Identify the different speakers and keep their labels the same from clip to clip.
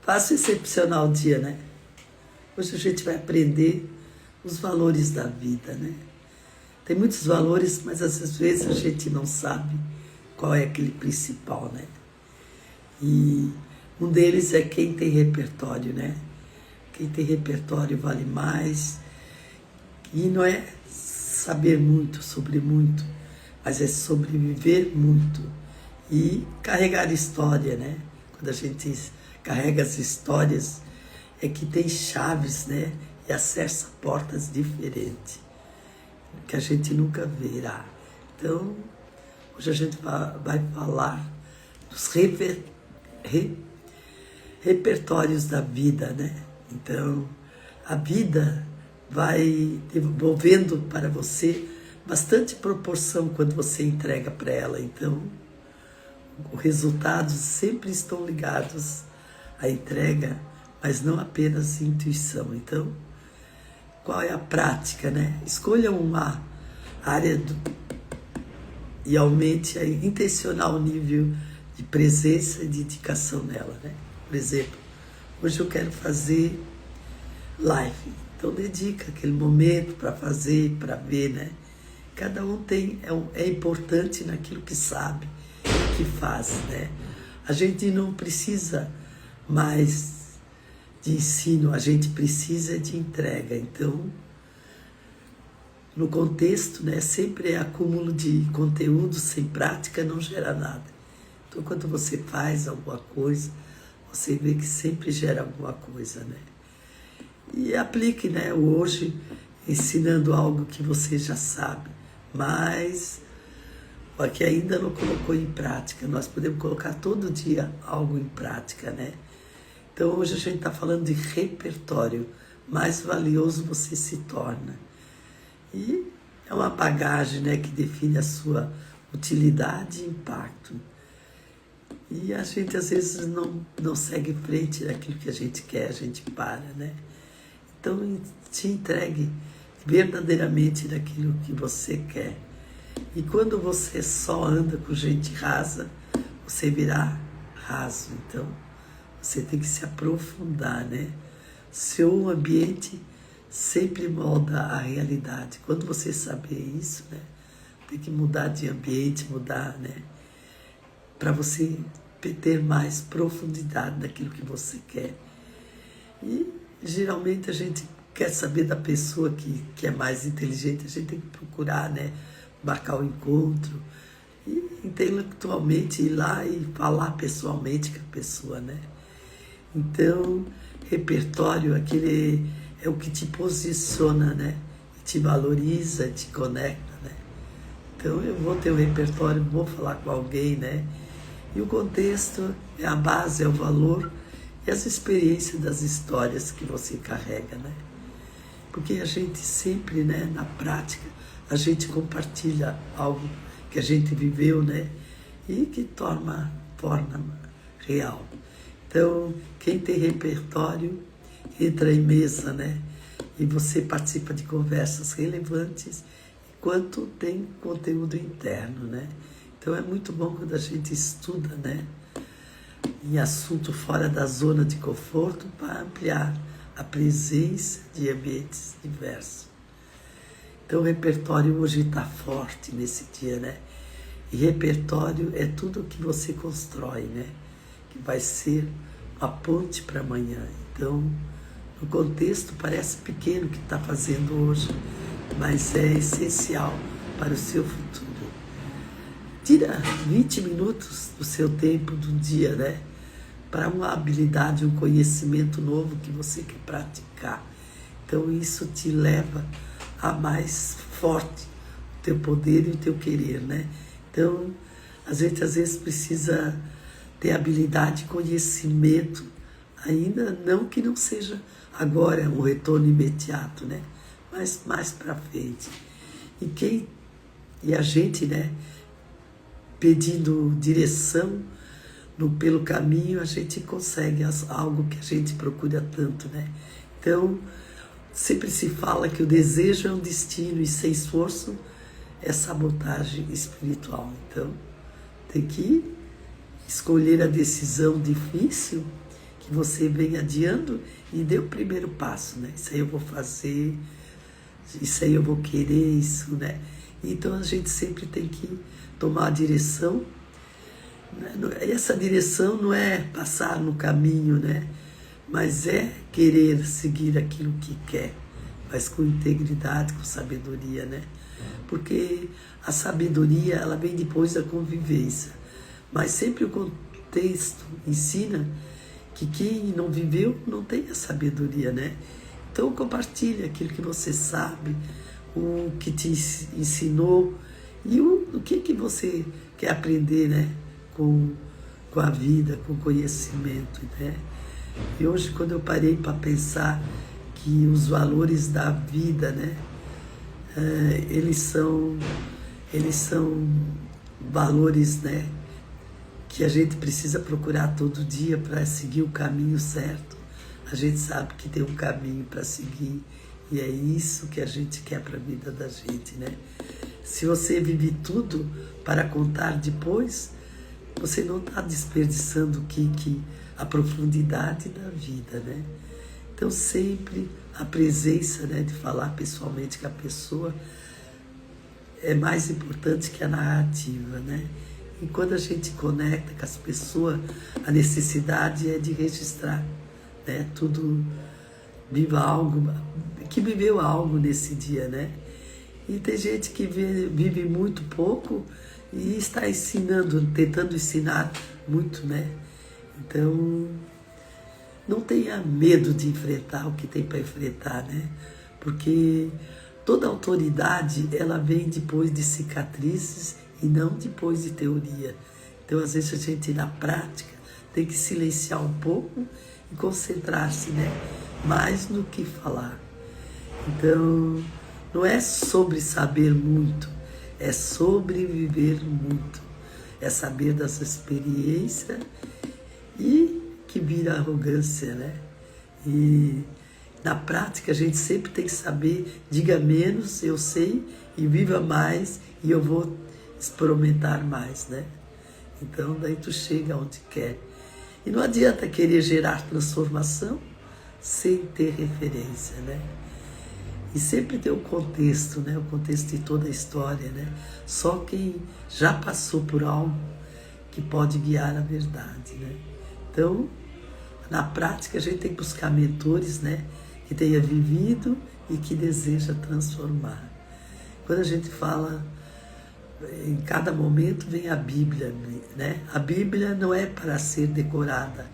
Speaker 1: Faça excepcional dia, né? Hoje a gente vai aprender os valores da vida, né? Tem muitos valores, mas às vezes a gente não sabe qual é aquele principal, né? E um deles é quem tem repertório, né? Quem tem repertório vale mais. E não é saber muito sobre muito, mas é sobreviver muito e carregar história, né? Quando a gente carrega as histórias, é que tem chaves, né? E acessa portas diferentes, que a gente nunca verá. Então, hoje a gente vai falar dos repertórios da vida, né? Então, a vida vai devolvendo para você bastante proporção quando você entrega para ela. Então, os resultados sempre estão ligados à entrega, mas não apenas à intuição. Então, qual é a prática, né? Escolha uma área e aumente a intencional nível de presença e dedicação nela, né? Por exemplo, hoje eu quero fazer live. Então dedica aquele momento para fazer, para ver, né? Cada um é importante naquilo que sabe, que faz, né? A gente não precisa mais de ensino, a gente precisa de entrega. Então, no contexto, né, sempre é acúmulo de conteúdo sem prática não gera nada. Então, quando você faz alguma coisa, você vê que sempre gera alguma coisa, né? E aplique, né, o hoje ensinando algo que você já sabe, mas que ainda não colocou em prática. Nós podemos colocar todo dia algo em prática, né? Então hoje a gente está falando de repertório, mais valioso você se torna. E é uma bagagem, né, que define a sua utilidade e impacto. E a gente às vezes não segue em frente daquilo que a gente quer, a gente para, né? Então, te entregue verdadeiramente naquilo que você quer. E quando você só anda com gente rasa, você virá raso. Então, você tem que se aprofundar, né? Seu ambiente sempre molda a realidade. Quando você saber isso, né? Tem que mudar de ambiente, mudar, né? Para você ter mais profundidade naquilo que você quer. E geralmente a gente quer saber da pessoa que é mais inteligente, a gente tem que procurar, né, marcar o encontro e intelectualmente ir lá e falar pessoalmente com a pessoa, né? Então, repertório, aquele é o que te posiciona, né? Te valoriza, te conecta, né? Então, eu vou ter um repertório, vou falar com alguém, né? E o contexto é a base, é o valor e as experiências das histórias que você carrega, né? Porque a gente sempre, né, na prática, a gente compartilha algo que a gente viveu, né? E que torna real. Então, quem tem repertório entra em mesa, né? E você participa de conversas relevantes enquanto tem conteúdo interno, né? Então é muito bom quando a gente estuda, né, em assunto fora da zona de conforto para ampliar a presença de ambientes diversos. Então o repertório hoje está forte nesse dia, né? E repertório é tudo o que você constrói, né? Que vai ser a ponte para amanhã. Então, no contexto parece pequeno o que está fazendo hoje, mas é essencial para o seu futuro. Tira 20 minutos do seu tempo do dia, né? Para uma habilidade, um conhecimento novo que você quer praticar. Então isso te leva a mais forte o teu poder e o teu querer, né? Então, a gente às vezes precisa ter habilidade, conhecimento, ainda não que não seja agora um retorno imediato, né? Mas mais para frente. E a gente, né, pedindo direção pelo caminho, a gente consegue algo que a gente procura tanto, né? Então, sempre se fala que o desejo é um destino e sem esforço é sabotagem espiritual. Então, tem que escolher a decisão difícil que você vem adiando e dê o primeiro passo, né? Isso aí eu vou fazer, isso aí eu vou querer, isso, né? Então a gente sempre tem que tomar a direção, né? E essa direção não é passar no caminho, né? Mas é querer seguir aquilo que quer, mas com integridade, com sabedoria, né? Porque a sabedoria, ela vem depois da convivência, mas sempre o contexto ensina que quem não viveu não tem a sabedoria, né? Então compartilhe aquilo que você sabe, o que te ensinou e o que você quer aprender, né? Com a vida, com o conhecimento, né? E hoje, quando eu parei para pensar que os valores da vida, né? Eles são valores, né? Que a gente precisa procurar todo dia para seguir o caminho certo. A gente sabe que tem um caminho para seguir e é isso que a gente quer para a vida da gente, né? Se você vive tudo para contar depois, você não está desperdiçando a profundidade da vida, né? Então sempre a presença, né, de falar pessoalmente com a pessoa é mais importante que a narrativa, né? E quando a gente conecta com as pessoas, a necessidade é de registrar, né? Tudo viva algo, que viveu algo nesse dia, né? E tem gente que vive muito pouco e está ensinando, tentando ensinar muito, né? Então, não tenha medo de enfrentar o que tem para enfrentar, né? Porque toda autoridade, ela vem depois de cicatrizes e não depois de teoria. Então, às vezes, a gente, na prática, tem que silenciar um pouco e concentrar-se, né? Mais no que falar. Então, não é sobre saber muito, é sobre viver muito. É saber das experiências e que vira arrogância, né? E na prática a gente sempre tem que saber, diga menos, eu sei, e viva mais, e eu vou experimentar mais, né? Então daí tu chega onde quer. E não adianta querer gerar transformação sem ter referência, né? E sempre tem o contexto, né? O contexto de toda a história, né? Só quem já passou por algo que pode guiar a verdade, né? Então, na prática, a gente tem que buscar mentores, né? Que tenha vivido e que deseja transformar. Quando a gente fala, em cada momento vem a Bíblia, né? A Bíblia não é para ser decorada,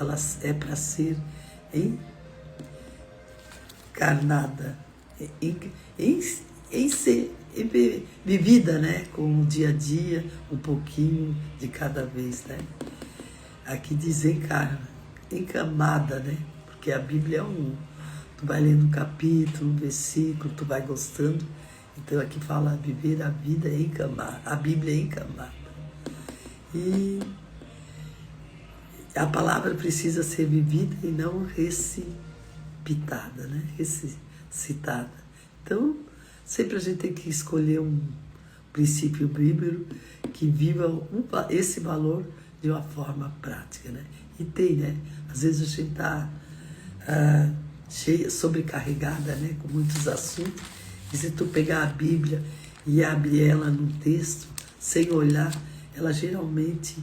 Speaker 1: ela é para ser encarnada, em ser vivida, né? Com o dia a dia, um pouquinho de cada vez, né? Aqui diz encamada, né? Porque a Bíblia é tu vai lendo um capítulo, um versículo, tu vai gostando. Então aqui fala viver a vida encamada, a Bíblia é encamada. E a palavra precisa ser vivida e não recitada, né? Recitada. Então, sempre a gente tem que escolher um princípio bíblico que viva esse valor de uma forma prática, né? E tem, né? Às vezes a gente está cheia, sobrecarregada, né? Com muitos assuntos. E se tu pegar a Bíblia e abrir ela num texto, sem olhar, ela geralmente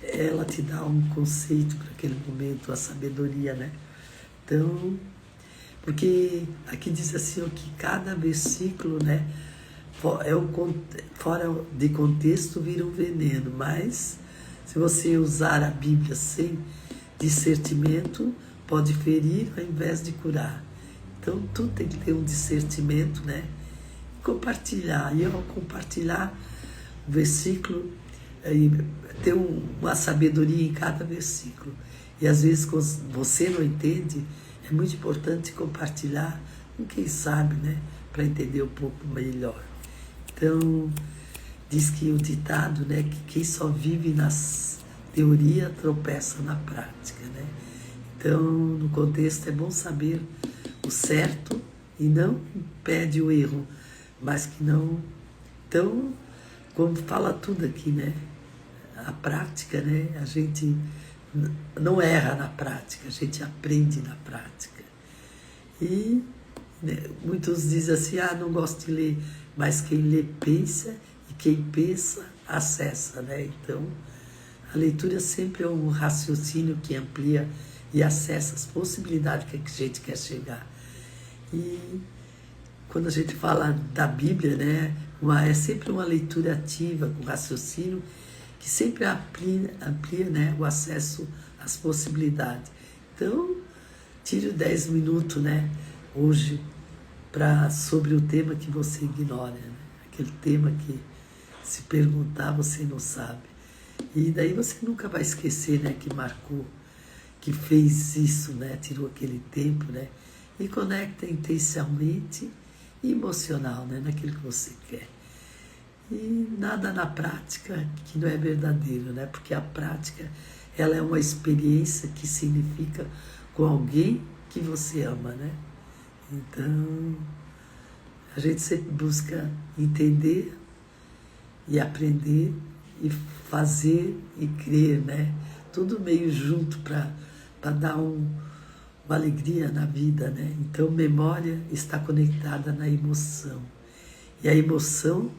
Speaker 1: ela te dá um conceito para aquele momento, a sabedoria, né? Então, porque aqui diz assim, ó, que cada versículo, né? Fora de contexto vira um veneno, mas se você usar a Bíblia sem discernimento, pode ferir ao invés de curar. Então, tu tem que ter um discernimento, né? Compartilhar. E ao compartilhar o versículo, ter uma sabedoria em cada versículo. E às vezes, quando você não entende, é muito importante compartilhar com quem sabe, né? Para entender um pouco melhor. Então, diz que o ditado, né, que quem só vive nas teorias tropeça na prática, né? Então, no contexto é bom saber o certo e não impede o erro, mas que não... Então, como fala tudo aqui, né? A prática, né? A gente não erra na prática, a gente aprende na prática. E né, muitos dizem assim, não gosto de ler, mas quem lê pensa, e quem pensa acessa, né? Então, a leitura sempre é um raciocínio que amplia e acessa as possibilidades que a gente quer chegar. E quando a gente fala da Bíblia, né, é sempre uma leitura ativa, com raciocínio, que sempre amplia né, o acesso às possibilidades. Então, tire 10 minutos né, hoje sobre o tema que você ignora, né? Aquele tema que, se perguntar, você não sabe. E daí você nunca vai esquecer né, que marcou, que fez isso, né, tirou aquele tempo, né, e conecta intencionalmente e emocional né, naquilo que você quer. E nada na prática que não é verdadeiro, né? Porque a prática ela é uma experiência que significa com alguém que você ama, né? Então, a gente sempre busca entender e aprender e fazer e crer, né? Tudo meio junto para dar uma alegria na vida, né? Então, memória está conectada na emoção. E a emoção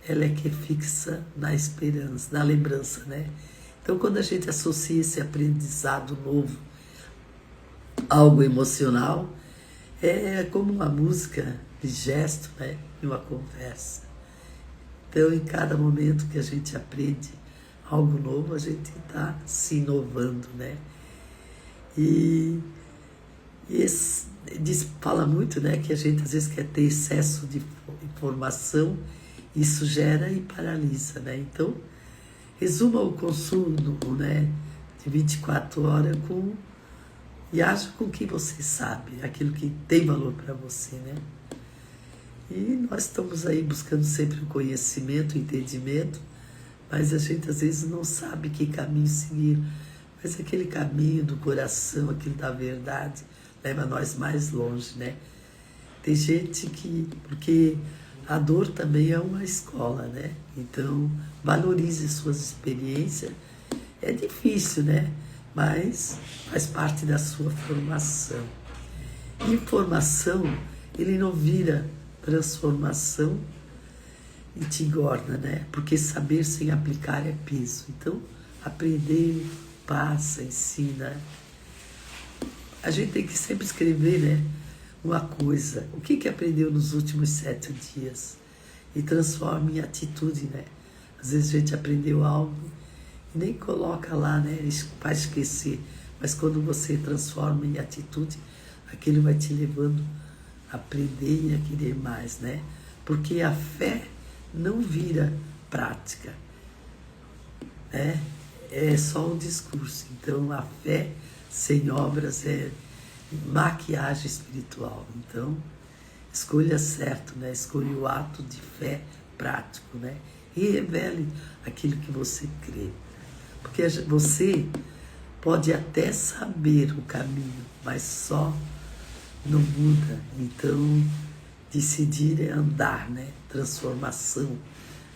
Speaker 1: ela é que fixa na esperança, na lembrança, né? Então, quando a gente associa esse aprendizado novo a algo emocional, é como uma música de gesto, né? E uma conversa. Então, em cada momento que a gente aprende algo novo, a gente está se inovando, né? E fala muito, né? Que a gente às vezes quer ter excesso de informação. Isso gera e paralisa, né? Então, resuma o consumo né, de 24 horas e haja com o que você sabe, aquilo que tem valor para você, né? E nós estamos aí buscando sempre o conhecimento, o entendimento, mas a gente às vezes não sabe que caminho seguir. Mas aquele caminho do coração, aquele da verdade, leva nós mais longe, né? Tem gente porque a dor também é uma escola, né? Então, valorize suas experiências. É difícil, né? Mas faz parte da sua formação. Informação, ele não vira transformação e te engorda, né? Porque saber sem aplicar é peso. Então, aprender, passa, ensina. A gente tem que sempre escrever, né? Uma coisa, o que aprendeu nos últimos 7 dias e transforma em atitude, né? Às vezes a gente aprendeu algo e nem coloca lá, né? Faz esquecer, mas quando você transforma em atitude, aquilo vai te levando a aprender e a querer mais, né? Porque a fé não vira prática, né? É só um discurso. Então a fé sem obras é maquiagem espiritual. Então, escolha certo, né? Escolha o ato de fé prático, né? E revele aquilo que você crê. Porque você pode até saber o caminho, mas só não muda. Então, decidir é andar, né? Transformação.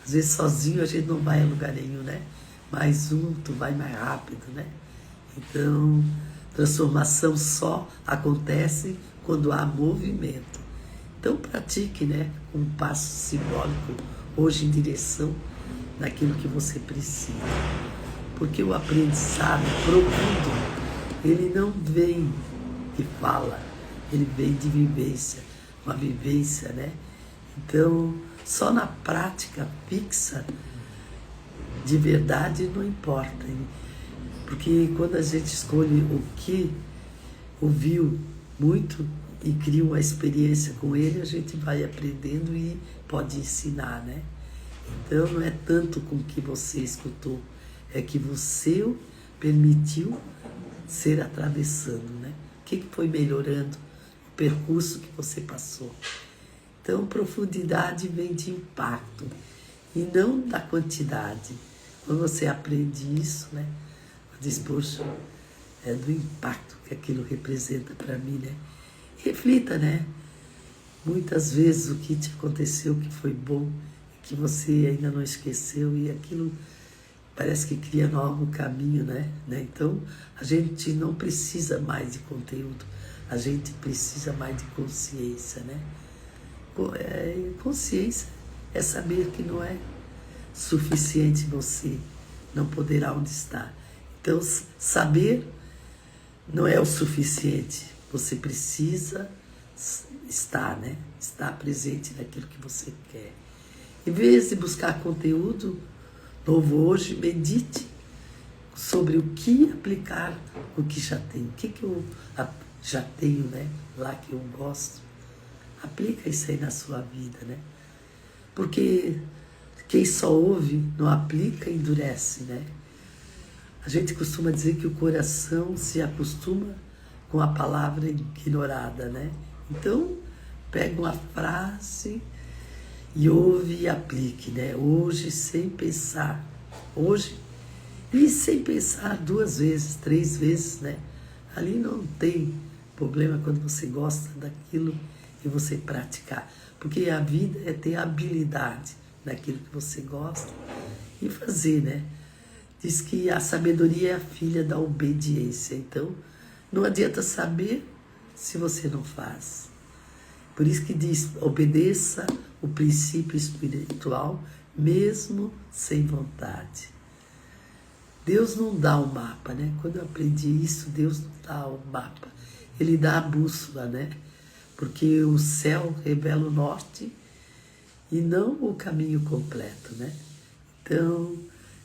Speaker 1: Às vezes sozinho a gente não vai a lugar nenhum, né? Mas junto vai mais rápido, né? Então, transformação só acontece quando há movimento. Então pratique, né, um passo simbólico hoje em direção naquilo que você precisa. Porque o aprendizado profundo, ele não vem de fala, ele vem de vivência, uma vivência, né? Então, só na prática fixa, de verdade, não importa. Porque quando a gente escolhe o que ouviu muito e cria uma experiência com ele, a gente vai aprendendo e pode ensinar, né? Então não é tanto com o que você escutou, é que você permitiu ser atravessando, né? O que foi melhorando o percurso que você passou. Então profundidade vem de impacto e não da quantidade. Quando você aprende isso, né? Diz, poxa, é do impacto que aquilo representa para mim, né? Reflita, né? Muitas vezes o que te aconteceu que foi bom, que você ainda não esqueceu, e aquilo parece que cria novo caminho, né? Então, a gente não precisa mais de conteúdo, a gente precisa mais de consciência, né? Consciência é saber que não é suficiente você não poder onde está. Então, saber não é o suficiente, você precisa estar, né? Estar presente naquilo que você quer. Em vez de buscar conteúdo novo hoje, medite sobre o que aplicar, o que já tem. O que eu já tenho, né? Lá que eu gosto. Aplica isso aí na sua vida, né? Porque quem só ouve, não aplica, endurece, né? A gente costuma dizer que o coração se acostuma com a palavra ignorada, né? Então, pega uma frase e ouve e aplique, né? Hoje, sem pensar. Hoje, e sem pensar 2 vezes, 3 vezes, né? Ali não tem problema quando você gosta daquilo e você praticar. Porque a vida é ter habilidade naquilo que você gosta e fazer, né? Diz que a sabedoria é a filha da obediência. Então, não adianta saber se você não faz. Por isso que diz, obedeça o princípio espiritual, mesmo sem vontade. Deus não dá o mapa, né? Quando eu aprendi isso, Deus não dá o mapa. Ele dá a bússola, né? Porque o céu revela o norte e não o caminho completo, né? Então,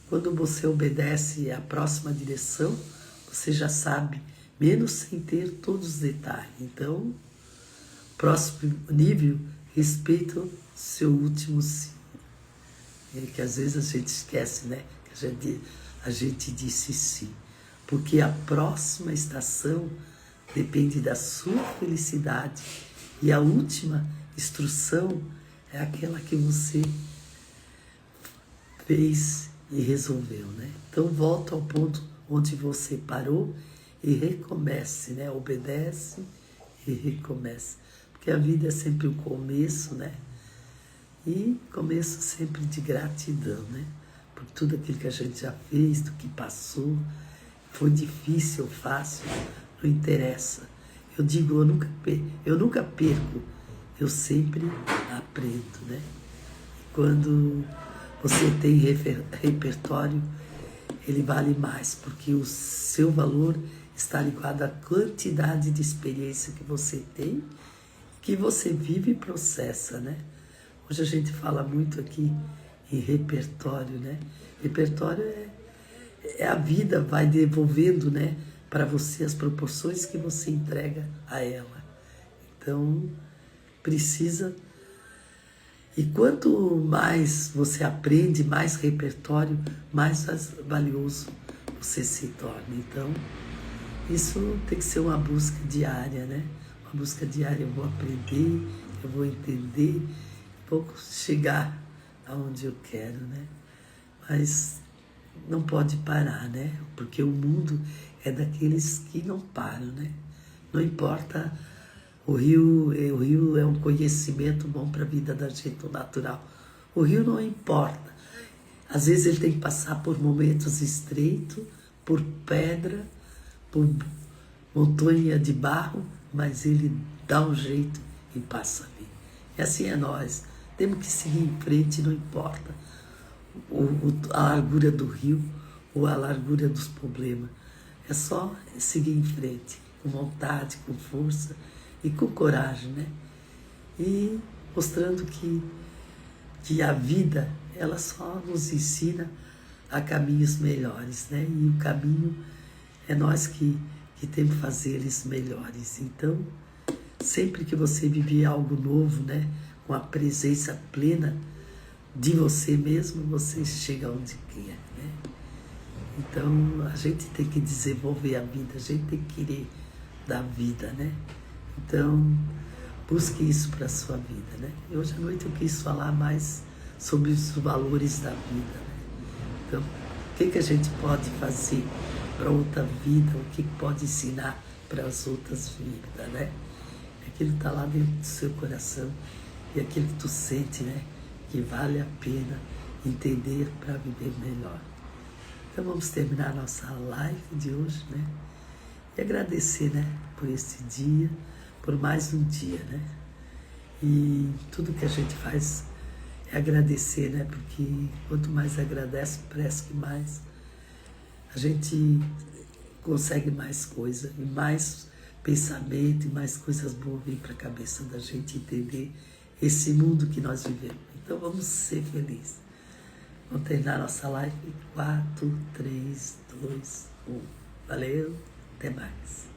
Speaker 1: quando você obedece à próxima direção, você já sabe, menos sem ter todos os detalhes. Então, próximo nível, respeita o seu último sim. É que às vezes a gente esquece, né? Que a gente disse sim. Porque a próxima estação depende da sua felicidade. E a última instrução é aquela que você fez e resolveu, né? Então volta ao ponto onde você parou e recomece, né? Obedece e recomece. Porque a vida é sempre o começo, né? E começo sempre de gratidão, né? Por tudo aquilo que a gente já fez, do que passou. Foi difícil ou fácil, não interessa. Eu digo, eu nunca perco, eu sempre aprendo, né? E quando você tem repertório, ele vale mais, porque o seu valor está ligado à quantidade de experiência que você tem, que você vive e processa, né? Hoje a gente fala muito aqui em repertório, né? Repertório é a vida, vai devolvendo, né, para você as proporções que você entrega a ela. Então, precisa. E quanto mais você aprende, mais repertório, mais valioso você se torna. Então, isso tem que ser uma busca diária, né? Uma busca diária, eu vou aprender, eu vou entender, vou chegar aonde eu quero, né? Mas não pode parar, né? Porque o mundo é daqueles que não param, né? Não importa, o rio é um conhecimento bom para a vida da gente, o natural. O rio não importa. Às vezes ele tem que passar por momentos estreitos, por pedra, por montanha de barro, mas ele dá um jeito e passa ali. E assim é nós. Temos que seguir em frente, não importa a largura do rio ou a largura dos problemas. É só seguir em frente, com vontade, com força e com coragem, né? E mostrando que a vida, ela só nos ensina a caminhos melhores, né? E o caminho é nós que temos que fazer eles melhores. Então, sempre que você viver algo novo, né? Com a presença plena de você mesmo, você chega onde quer, né? Então, a gente tem que desenvolver a vida, a gente tem que querer da vida, né? Então, busque isso para a sua vida, né? E hoje à noite eu quis falar mais sobre os valores da vida, né? Então, o que a gente pode fazer para outra vida, o que pode ensinar para as outras vidas, né? Aquilo que está lá dentro do seu coração e aquilo que tu sente, né? Que vale a pena entender para viver melhor. Então vamos terminar a nossa live de hoje, né? E agradecer, né, por esse dia, por mais um dia, né? E tudo que a gente faz é agradecer, né? Porque quanto mais agradece, parece que mais a gente consegue mais coisa, e mais pensamento, e mais coisas boas vêm para a cabeça da gente entender esse mundo que nós vivemos. Então vamos ser felizes. Vamos terminar nossa live em 4, 3, 2, 1. Valeu, até mais.